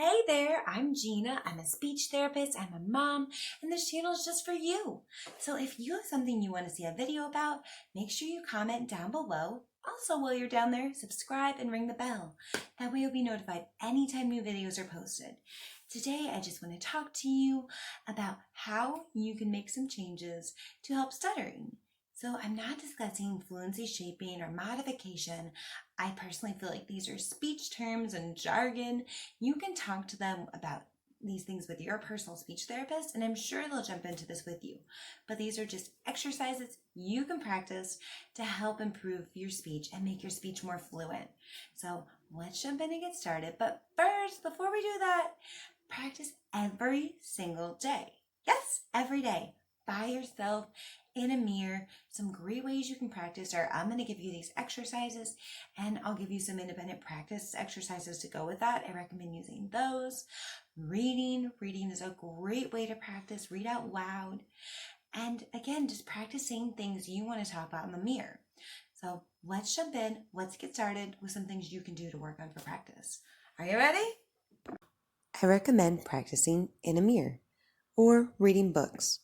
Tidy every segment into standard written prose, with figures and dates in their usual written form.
Hey there, I'm Gina. I'm a speech therapist, I'm a mom, and this channel is just for you. So if you have something you want to see a video about, make sure you comment down below. Also, while you're down there, subscribe and ring the bell. That way you'll be notified anytime new videos are posted. Today, I just want to talk to you about how you can make some changes to help stuttering. So I'm not discussing fluency shaping or modification. I personally feel like these are speech terms and jargon. You can talk to them about these things with your personal speech therapist, and I'm sure they'll jump into this with you. But these are just exercises you can practice to help improve your speech and make your speech more fluent. So let's jump in and get started. But first, before we do that, practice every single day. Yes, every day by yourself in a mirror. Some great ways you can practice are I'm going to give you these exercises and I'll give you some independent practice exercises to go with that. I recommend using those. Reading is a great way to practice. Read out loud. And again, just practice saying things you want to talk about in the mirror. So let's jump in. Let's get started with some things you can do to work on for practice. Are you ready? I recommend practicing in a mirror or reading books.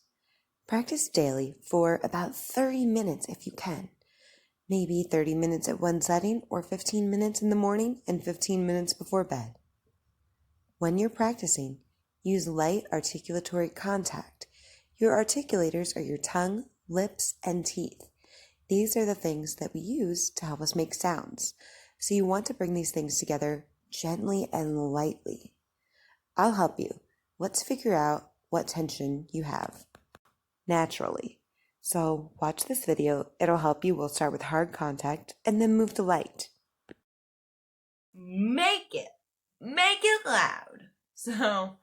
Practice daily for about 30 minutes if you can. Maybe 30 minutes at one setting or 15 minutes in the morning and 15 minutes before bed. When you're practicing, use light articulatory contact. Your articulators are your tongue, lips, and teeth. These are the things that we use to help us make sounds. So you want to bring these things together gently and lightly. I'll help you. Let's figure out what tension you have naturally. So watch this video. It'll help you. We'll start with hard contact and then move to light. Make it loud. So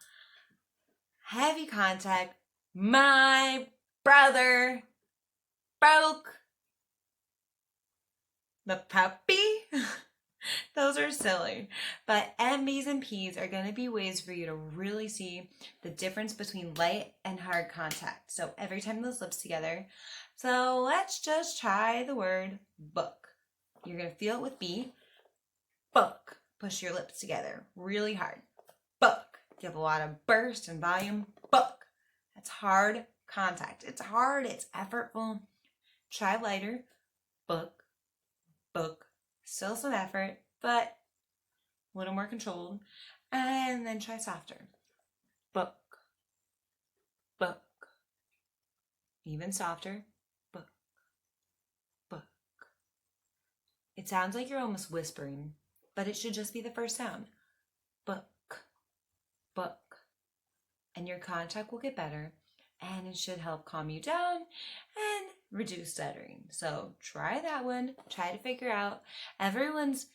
heavy contact. My brother broke the puppy. Those are silly. But B's and P's are going to be ways for you to really see the difference between light and hard contact. So every time those lips together. So let's just try the word book. You're going to feel it with B. Book. Push your lips together really hard. Book. Give a lot of burst and volume. Book. That's hard contact. It's hard. It's effortful. Try lighter. Book. Book. Still some effort, but a little more controlled. And then try softer. Book. Book. Even softer. Book. Book. It sounds like you're almost whispering, but it should just be the first sound. Book. Book. And your contact will get better, and it should help calm you down and reduce stuttering. So try that one. Try to figure out. Everyone's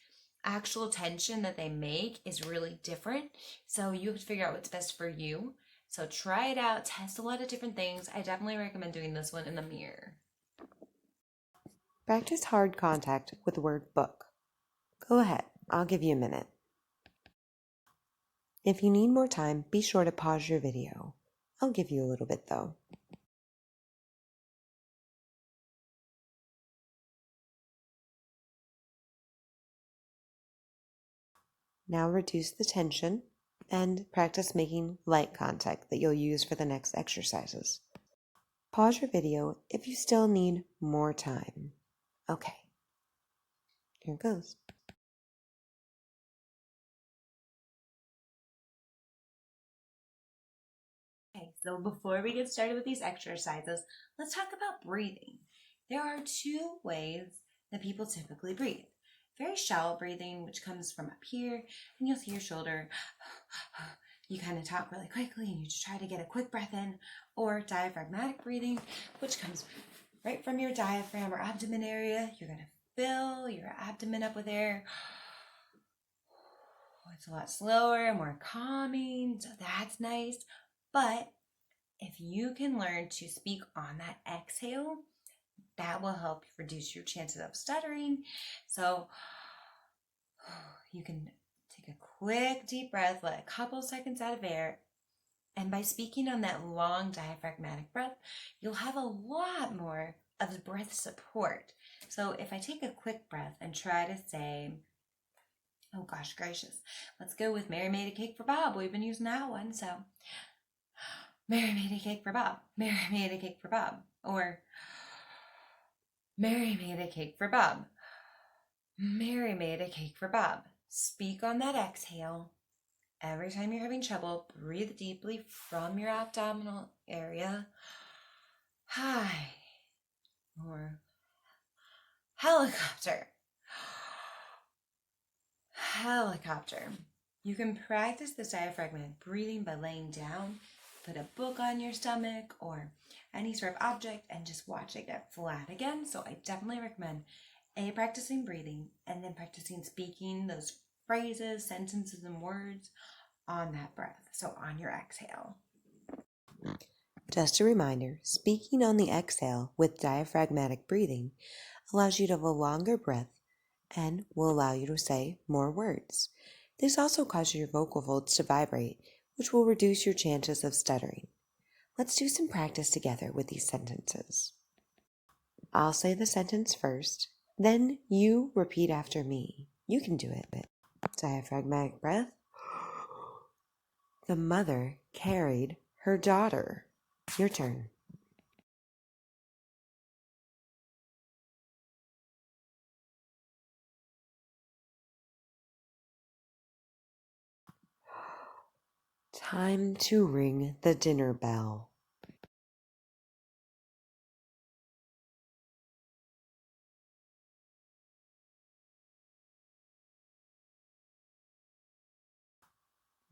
actual tension that they make is really different. So you have to figure out what's best for you. So try it out. Test a lot of different things. I definitely recommend doing this one in the mirror. Practice hard contact with the word book. Go ahead. I'll give you a minute. If you need more time, be sure to pause your video. I'll give you a little bit though. Now reduce the tension and practice making light contact that you'll use for the next exercises. Pause your video if you still need more time. Okay, here it goes. Okay, so before we get started with these exercises, let's talk about breathing. There are two ways that people typically breathe. Very shallow breathing, which comes from up here, and you'll see your shoulder. You kind of talk really quickly and you just try to get a quick breath in, or diaphragmatic breathing, which comes right from your diaphragm or abdomen area. You're going to fill your abdomen up with air. It's a lot slower, more calming, so that's nice. But if you can learn to speak on that exhale, that will help reduce your chances of stuttering. So you can take a quick deep breath, let a couple seconds out of air, and by speaking on that long diaphragmatic breath, you'll have a lot more of the breath support. So if I take a quick breath and try to say, Oh gosh gracious. Let's go with Mary made a cake for Bob. We've been using that one, so Mary made a cake for Bob. Mary made a cake for Bob. Or Mary made a cake for Bob. Mary made a cake for Bob. Speak on that exhale. Every time you're having trouble, breathe deeply from your abdominal area. Hi. Or helicopter. Helicopter. You can practice this diaphragmatic breathing by laying down, put a book on your stomach or any sort of object and just watch it get flat again. So I definitely recommend practicing breathing and then practicing speaking those phrases, sentences, and words on that breath. So on your exhale. Just a reminder, speaking on the exhale with diaphragmatic breathing allows you to have a longer breath and will allow you to say more words. This also causes your vocal folds to vibrate, which will reduce your chances of stuttering. Let's do some practice together with these sentences. I'll say the sentence first, then you repeat after me. You can do it. Diaphragmatic breath. The mother carried her daughter. Your turn. Time to ring the dinner bell.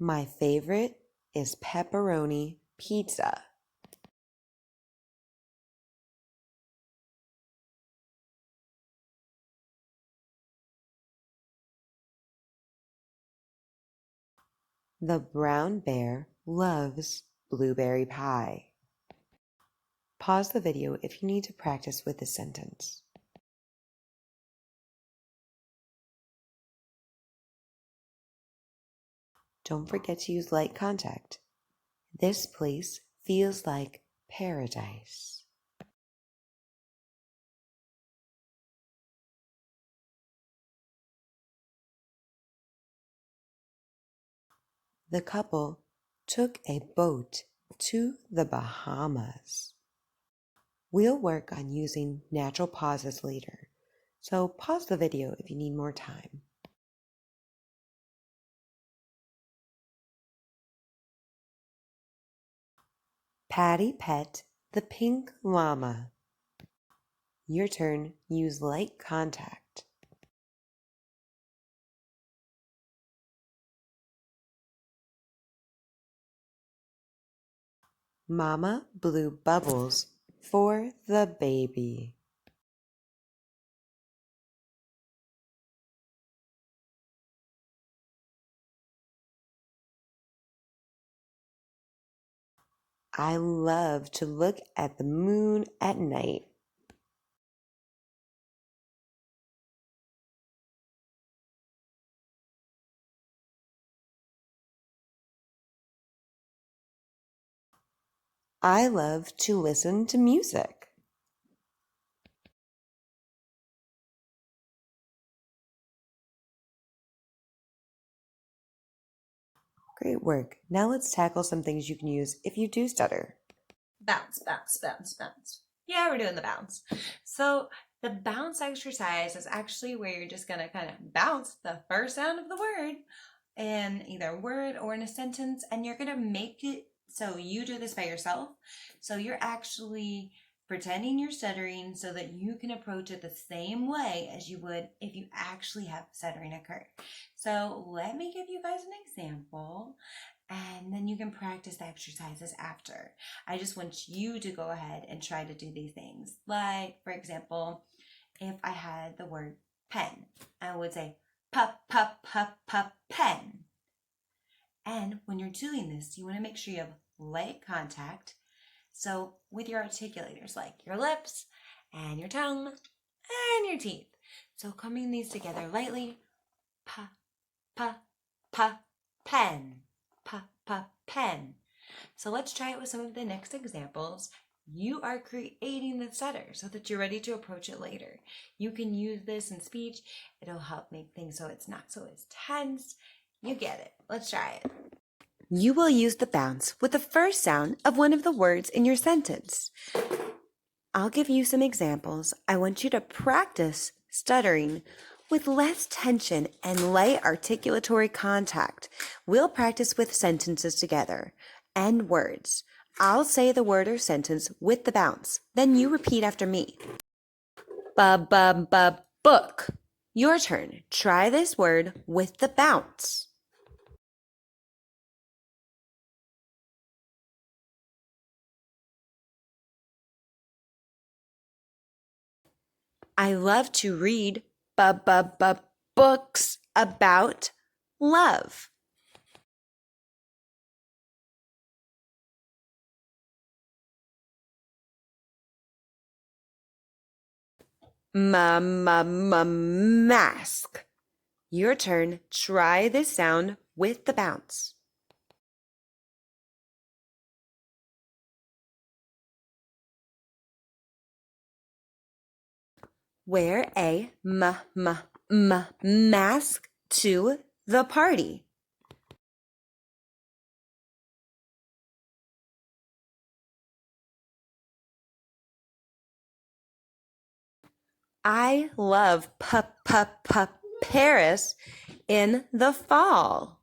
My favorite is pepperoni pizza. The brown bear loves blueberry pie. Pause the video if you need to practice with this sentence. Don't forget to use light contact. This place feels like paradise. The couple took a boat to the Bahamas. We'll work on using natural pauses later, so pause the video if you need more time. Patty pet the pink llama. Your turn, use light contact. Mama blew bubbles for the baby. I love to look at the moon at night. I love to listen to music. Great work. Now let's tackle some things you can use if you do stutter. Bounce, bounce, bounce, bounce. Yeah, we're doing the bounce. So the bounce exercise is actually where you're just going to kind of bounce the first sound of the word in either a word or in a sentence, and you're going to make it so you do this by yourself. So you're actually pretending you're stuttering so that you can approach it the same way as you would if you actually have stuttering occur. So let me give you guys an example, and then you can practice the exercises after. I just want you to go ahead and try to do these things. Like, for example, if I had the word pen, I would say pen. And when you're doing this, you want to make sure you have light contact. So with your articulators, like your lips and your tongue and your teeth. So coming these together lightly, pen, pen. So let's try it with some of the next examples. you are creating the stutter so that you're ready to approach it later. You can use this in speech. It'll help make things so it's not so as tense. You get it. Let's try it. You will use the bounce with the first sound of one of the words in your sentence. I'll give you some examples. I want you to practice stuttering with less tension and light articulatory contact. We'll practice with sentences together and words. I'll say the word or sentence with the bounce. Then you repeat after me. Book. Your turn. Try this word with the bounce. I love to read books about love. Mask. Your turn. Try this sound with the bounce. Wear a mask to the party. I love Paris in the fall.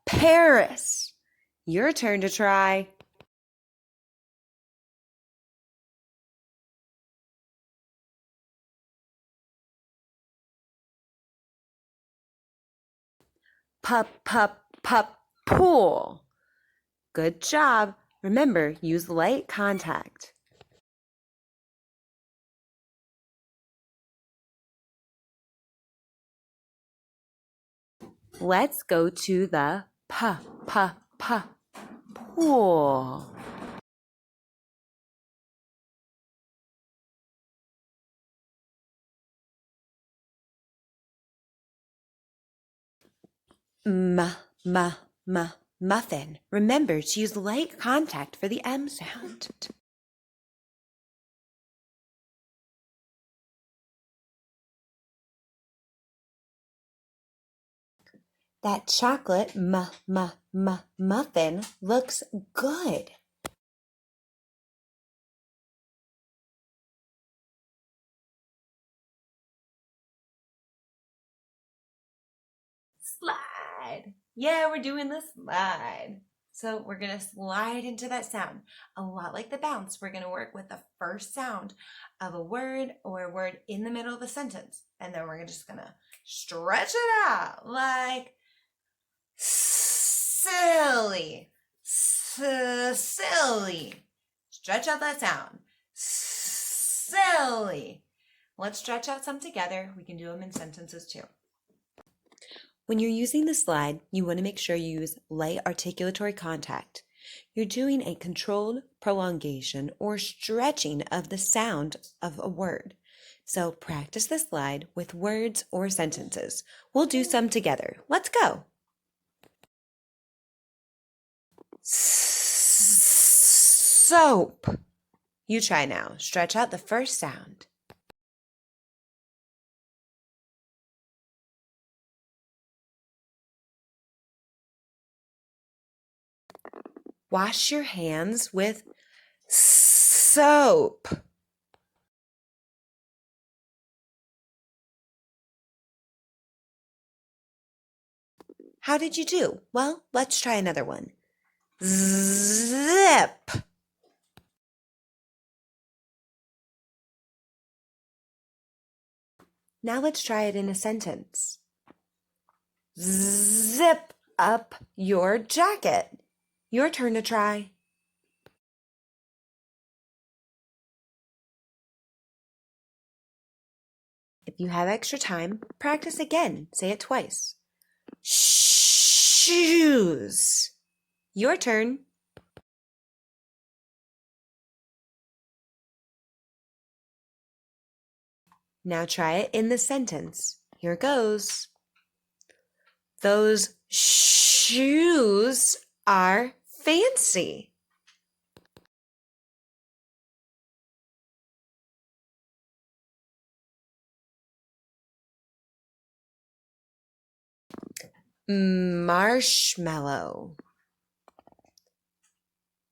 Paris. Your turn to try. Pool. Good job. Remember, use light contact. Let's go to the pool. Muffin. Remember to use light contact for the M sound. That chocolate muffin looks good. Slide. Yeah, we're doing the slide. So we're going to slide into that sound. A lot like the bounce, we're going to work with the first sound of a word or a word in the middle of a sentence. And then we're just going to stretch it out like silly. Silly. Stretch out that sound. Silly. Let's stretch out some together. We can do them in sentences too. When you're using the slide, you want to make sure you use light articulatory contact. You're doing a controlled prolongation or stretching of the sound of a word. So practice the slide with words or sentences. We'll do some together. Let's go. Soap. You try now. Stretch out the first sound. Wash your hands with soap. How did you do? Well, let's try another one. Zip. Now let's try it in a sentence. Zip up your jacket. Your turn to try. If you have extra time, practice again. Say it twice. Shoes. Your turn. Now try it in the sentence. Here goes. Those shoes are fancy. Marshmallow.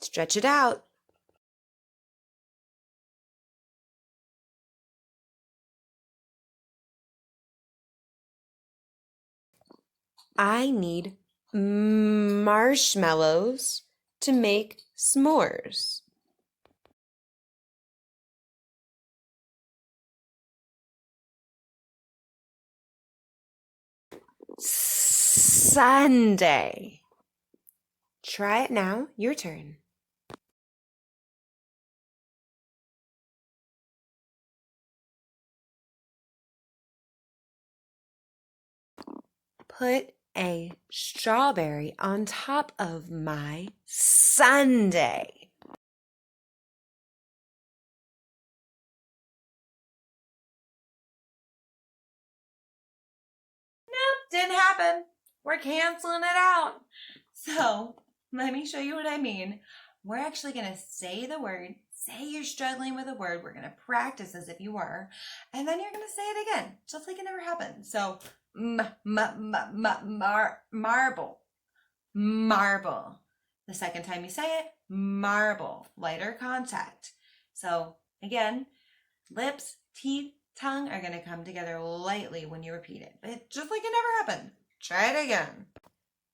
Stretch it out. I need marshmallows to make s'mores. Sunday. Try it now. Your turn. Put a strawberry on top of my sundae. Didn't happen. We're canceling it out. So let me show you what I mean. We're actually going to say the word. Say you're struggling with a word. We're going to practice as if you were. And then you're going to say it again, just like it never happened. So, marble. Marble. The second time you say it, marble. Lighter contact. So, again, lips, teeth, tongue are going to come together lightly when you repeat it. But just like it never happened. Try it again.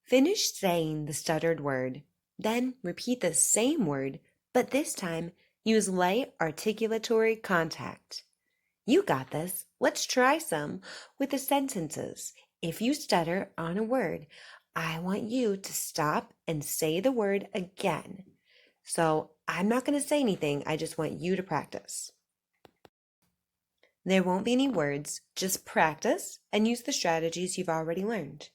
Finish saying the stuttered word. Then repeat the same word, but this time use light articulatory contact. You got this. Let's try some with the sentences. If you stutter on a word, I want you to stop and say the word again. So I'm not going to say anything. I just want you to practice. There won't be any words. Just practice and use the strategies you've already learned.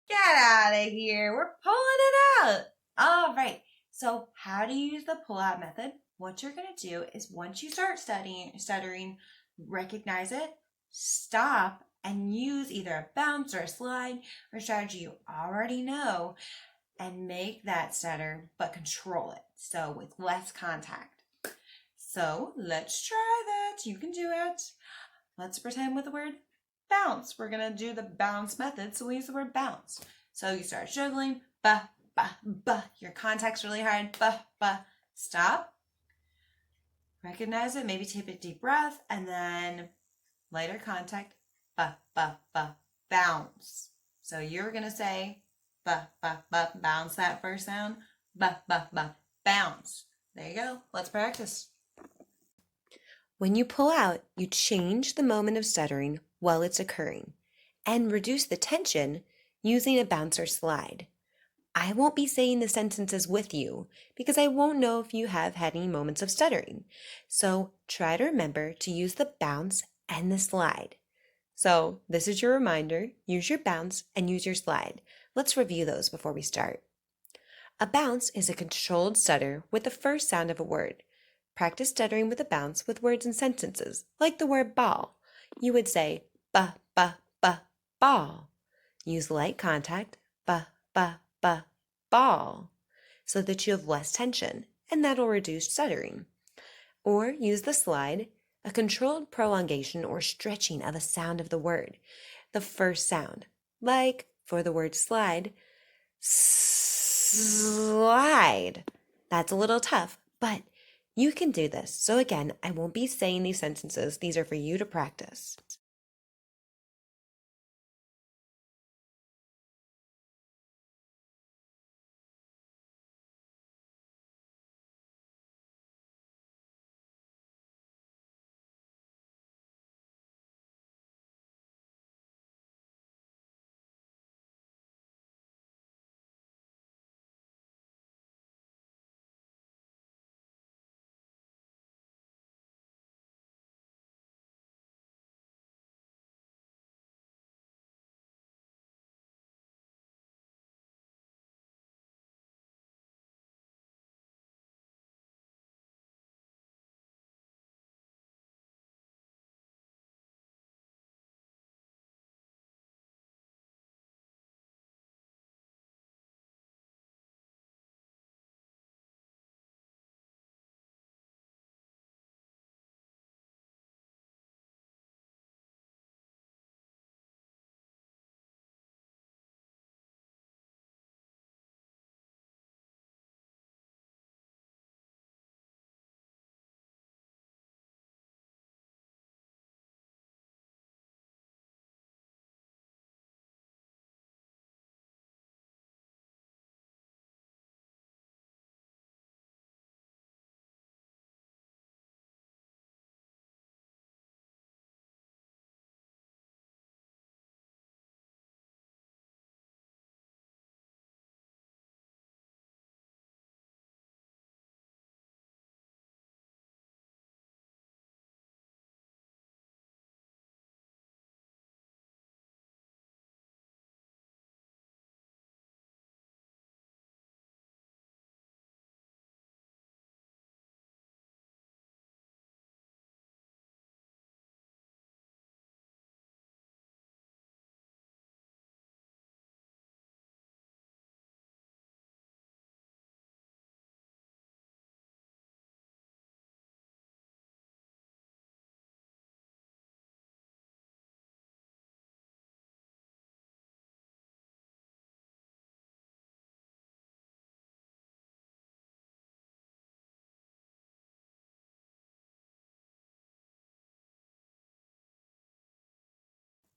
Get out of here. We're pulling it out. All right. So how do you use the pull out method? What you're going to do is once you start stuttering, recognize it, stop, and use either a bounce or a slide or strategy you already know and make that stutter, but control it. So with less contact. So let's try that. You can do it. Let's pretend with the word bounce. We're going to do the bounce method. So we use the word bounce. So you start juggling, ba, ba, ba. Your contact's really hard, ba, ba. Stop. Recognize it, maybe take a deep breath, and then lighter contact, ba, ba, ba, bounce. So you're going to say, ba, ba, ba, bounce that first sound, ba, ba, ba, bounce. There you go. Let's practice. When you pull out, you change the moment of stuttering while it's occurring and reduce the tension using a bounce or slide. I won't be saying the sentences with you because I won't know if you have had any moments of stuttering. So try to remember to use the bounce and the slide. So this is your reminder. Use your bounce and use your slide. Let's review those before we start. A bounce is a controlled stutter with the first sound of a word. Practice stuttering with a bounce with words and sentences, like the word ball. You would say ba, ba, ba, ball. Use light contact, ba, ba, ba, ball, so that you have less tension, and that'll reduce stuttering. Or use the slide, a controlled prolongation or stretching of a sound of the word, the first sound, like for the word slide, slide. That's a little tough, but you can do this. So again, I won't be saying these sentences. These are for you to practice.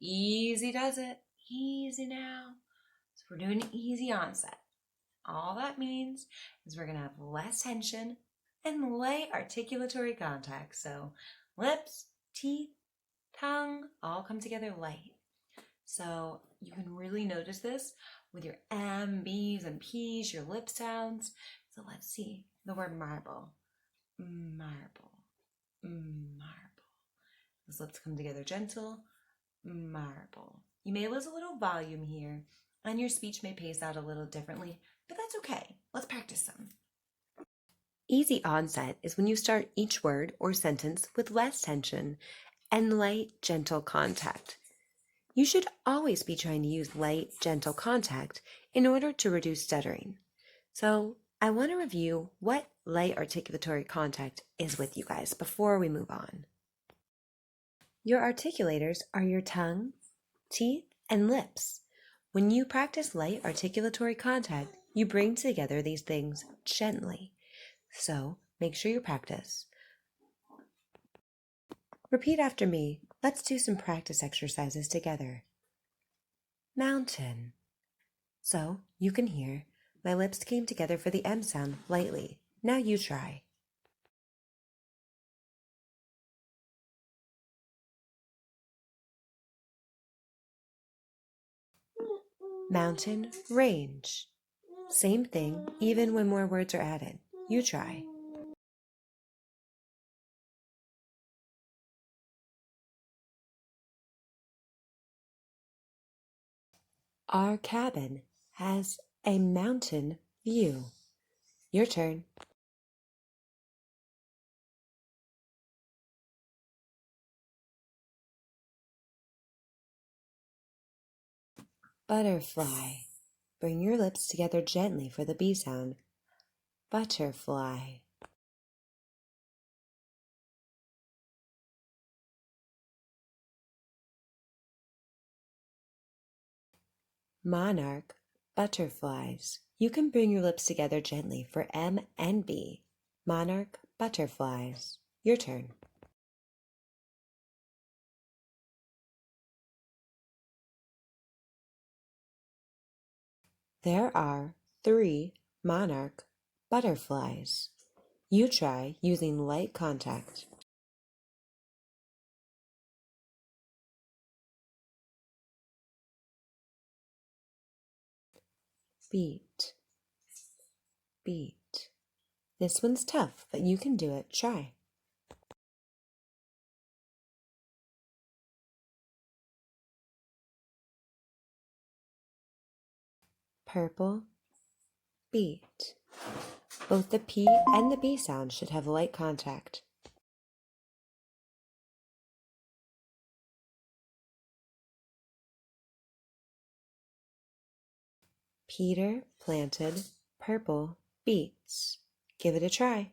Easy does it. Easy now. So we're doing easy onset. All that means is we're going to have less tension and light articulatory contact. So lips, teeth, tongue all come together light. So you can really notice this with your M, B's, and P's, your lip sounds. So let's see the word marble. Marble. Marble. Those lips come together gentle. Marble. You may lose a little volume here, and your speech may pace out a little differently, but that's okay. Let's practice some. Easy onset is when you start each word or sentence with less tension and light, gentle contact. You should always be trying to use light, gentle contact in order to reduce stuttering. So I want to review what light articulatory contact is with you guys before we move on. Your articulators are your tongue, teeth, and lips. When you practice light articulatory contact, you bring together these things gently. So make sure you practice. Repeat after me. Let's do some practice exercises together. Mountain. So you can hear my lips came together for the M sound lightly. Now you try. Mountain range. Same thing, even when more words are added. You try. Our cabin has a mountain view. Your turn. Butterfly. Bring your lips together gently for the B sound. Butterfly. Monarch. Butterflies. You can bring your lips together gently for M and B. Monarch. Butterflies. Your turn. There are 3 monarch butterflies. You try using light contact. Beat, beat. This one's tough, but you can do it. Try. Purple, beat. Both the P and the B sound should have light contact. Peter planted purple beets. Give it a try.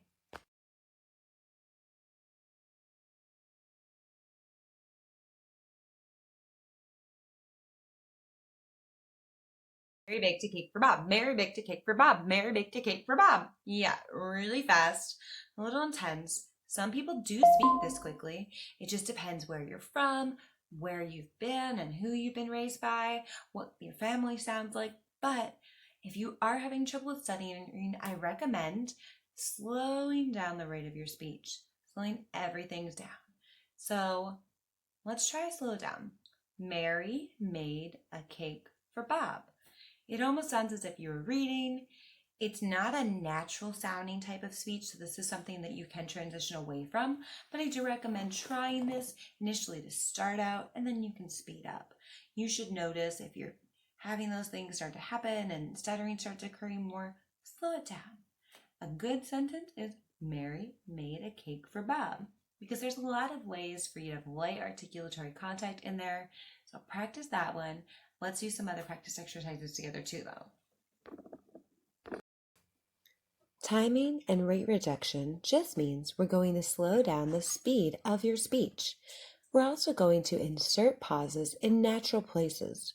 Mary baked a cake for Bob. Mary baked a cake for Bob. Mary baked a cake for Bob. Yeah, really fast, a little intense. Some people do speak this quickly. It just depends where you're from, where you've been, and who you've been raised by, what your family sounds like. But if you are having trouble with studying, I recommend slowing down the rate of your speech, slowing everything down. So let's try slow down. Mary made a cake for Bob. It almost sounds as if you were reading. It's not a natural sounding type of speech, so this is something that you can transition away from, but I do recommend trying this initially to start out, and then you can speed up. You should notice if you're having those things start to happen and stuttering starts occurring more, slow it down. A good sentence is Mary made a cake for Bob, because there's a lot of ways for you to have light articulatory contact in there, so practice that one. Let's do some other practice exercises together too, though. Timing and rate reduction just means we're going to slow down the speed of your speech. We're also going to insert pauses in natural places.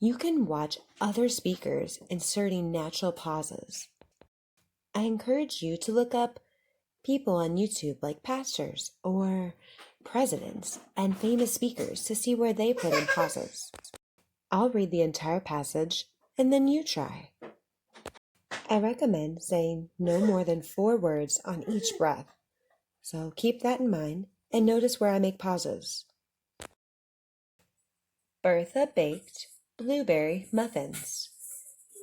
You can watch other speakers inserting natural pauses. I encourage you to look up people on YouTube like pastors or presidents and famous speakers to see where they put in pauses. I'll read the entire passage and then you try. I recommend saying no more than 4 words on each breath. So keep that in mind and notice where I make pauses. Bertha baked blueberry muffins.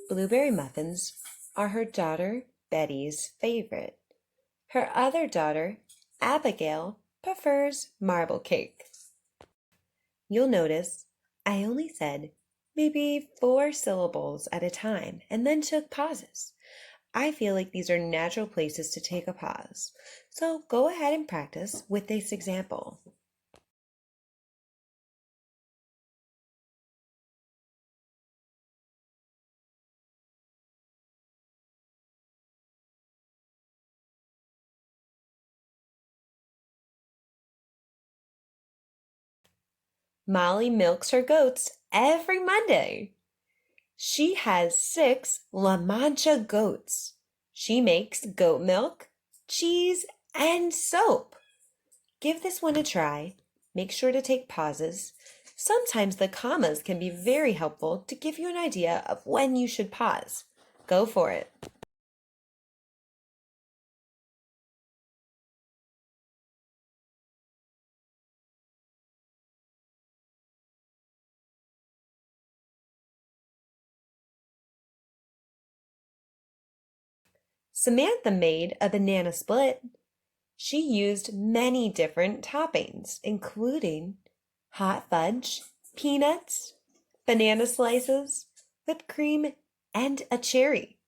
Blueberry muffins are her daughter Betty's favorite. Her other daughter, Abigail, prefers marble cake. You'll notice I only said maybe 4 syllables at a time and then took pauses. I feel like these are natural places to take a pause. So go ahead and practice with this example. Molly milks her goats every Monday. She has 6 La Mancha goats. She makes goat milk, cheese, and soap. Give this one a try. Make sure to take pauses. Sometimes the commas can be very helpful to give you an idea of when you should pause. Go for it. Samantha made a banana split. She used many different toppings, including hot fudge, peanuts, banana slices, whipped cream, and a cherry.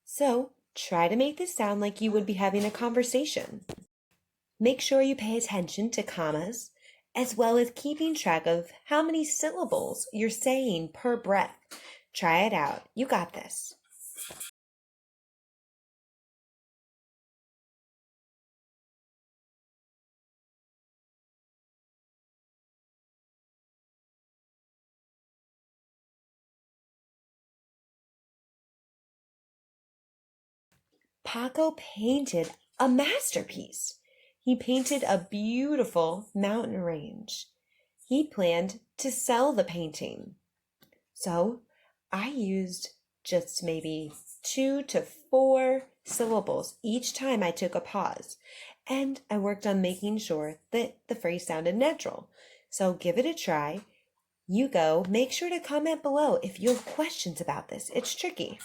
So try to make this sound like you would be having a conversation. Make sure you pay attention to commas, as well as keeping track of how many syllables you're saying per breath. Try it out. You got this. Paco painted a masterpiece. He painted a beautiful mountain range. He planned to sell the painting. So I used just maybe 2 to 4 syllables each time I took a pause. And I worked on making sure that the phrase sounded natural. So give it a try. You go. Make sure to comment below if you have questions about this. It's tricky.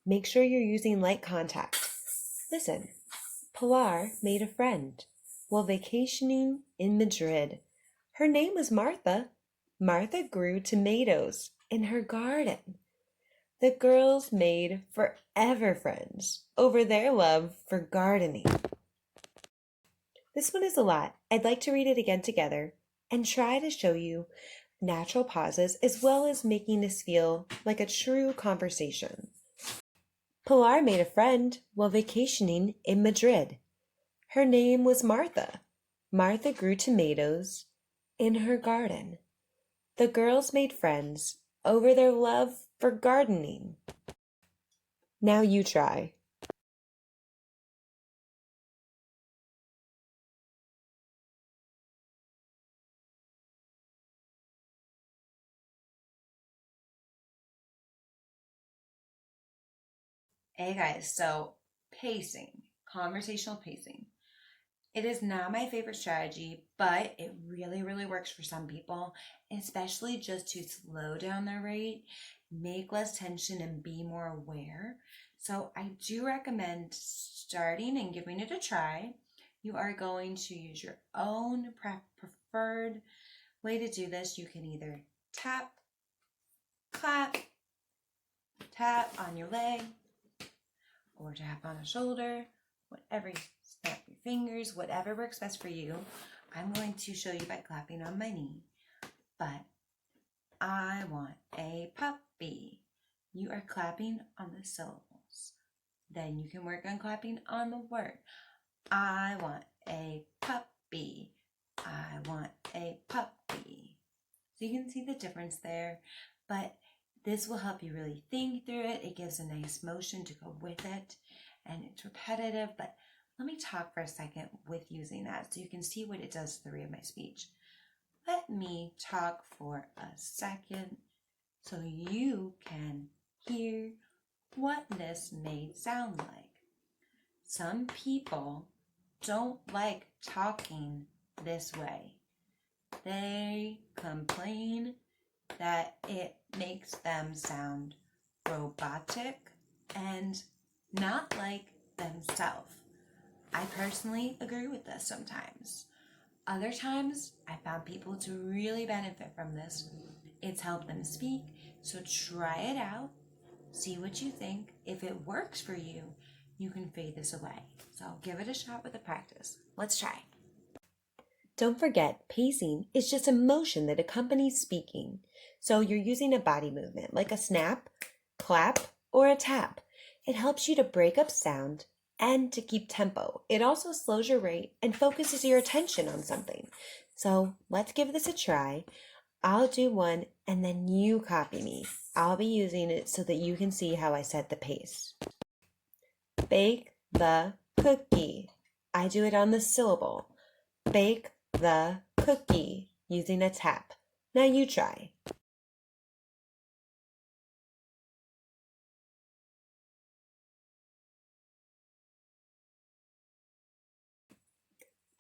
Make sure you're using light contact. Listen, Pilar made a friend while vacationing in Madrid. Her name was Martha. Martha grew tomatoes in her garden. The girls made forever friends over their love for gardening. This one is a lot. I'd like to read it again together and try to show you natural pauses as well as making this feel like a true conversation. Pilar made a friend while vacationing in Madrid. Her name was Martha. Martha grew tomatoes in her garden. The girls made friends over their love for gardening. Now you try. Hey guys, so pacing, conversational pacing. It is not my favorite strategy, but it really, really works for some people, especially just to slow down their rate, make less tension, and be more aware. So I do recommend starting and giving it a try. You are going to use your own preferred way to do this. You can either tap, clap, tap on your leg, or tap on a shoulder, whatever, snap your fingers, whatever works best for you. I'm going to show you by clapping on my knee, but I want a puppy. You are clapping on the syllables. Then you can work on clapping on the word. I want a puppy. I want a puppy. So you can see the difference there, but this will help you really think through it. It gives a nice motion to go with it, and it's repetitive, but let me talk for a second with using that so you can see what it does to the rate of my speech. Let me talk for a second so you can hear what this may sound like. Some people don't like talking this way. They complain that it makes them sound robotic and not like themselves. I personally agree with this sometimes. Other times, I found people to really benefit from this. It's helped them speak, so try it out, see what you think. If it works for you, you can fade this away. So give it a shot with the practice. Let's try. Don't forget, pacing is just a motion that accompanies speaking. So you're using a body movement like a snap, clap, or a tap. It helps you to break up sound and to keep tempo. It also slows your rate and focuses your attention on something. So let's give this a try. I'll do one and then you copy me. I'll be using it so that you can see how I set the pace. Bake the cookie. I do it on the syllable. Bake the cookie using a tap. Now you try.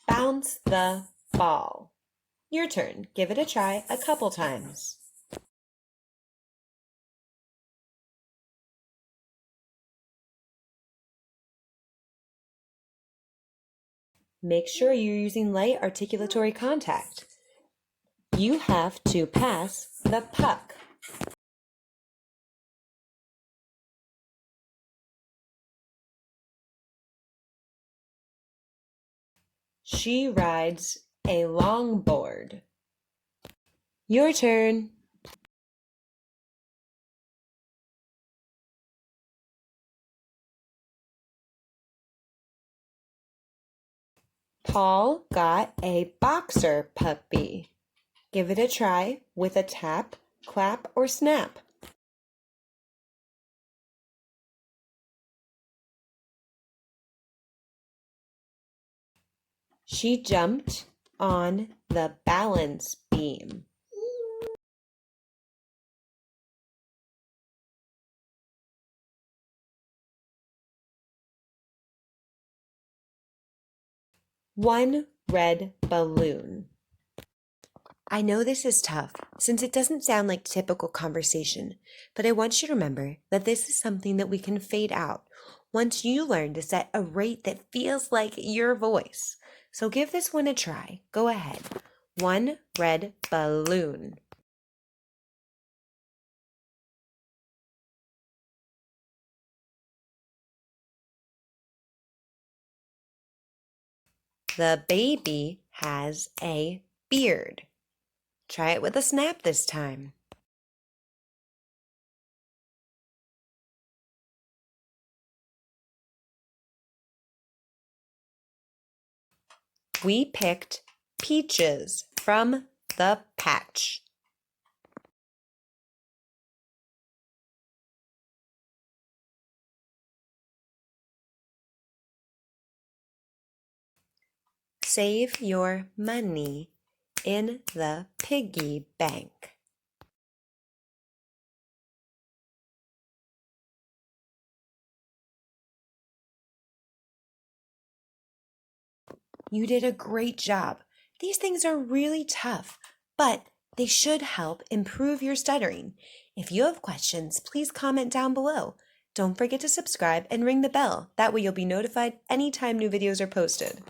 Bounce the ball. Your turn. Give it a try a couple times. Make sure you're using light articulatory contact. You have to pass the puck. She rides a longboard. Your turn. Paul got a boxer puppy. Give it a try with a tap, clap, or snap. She jumped on the balance beam. One red balloon. I know this is tough since it doesn't sound like typical conversation, but I want you to remember that this is something that we can fade out once you learn to set a rate that feels like your voice. So give this one a try. Go ahead. One red balloon. The baby has a beard. Try it with a snap this time. We picked peaches from the patch. Save your money in the piggy bank. You did a great job. These things are really tough, but they should help improve your stuttering. If you have questions, please comment down below. Don't forget to subscribe and ring the bell. That way you'll be notified anytime new videos are posted.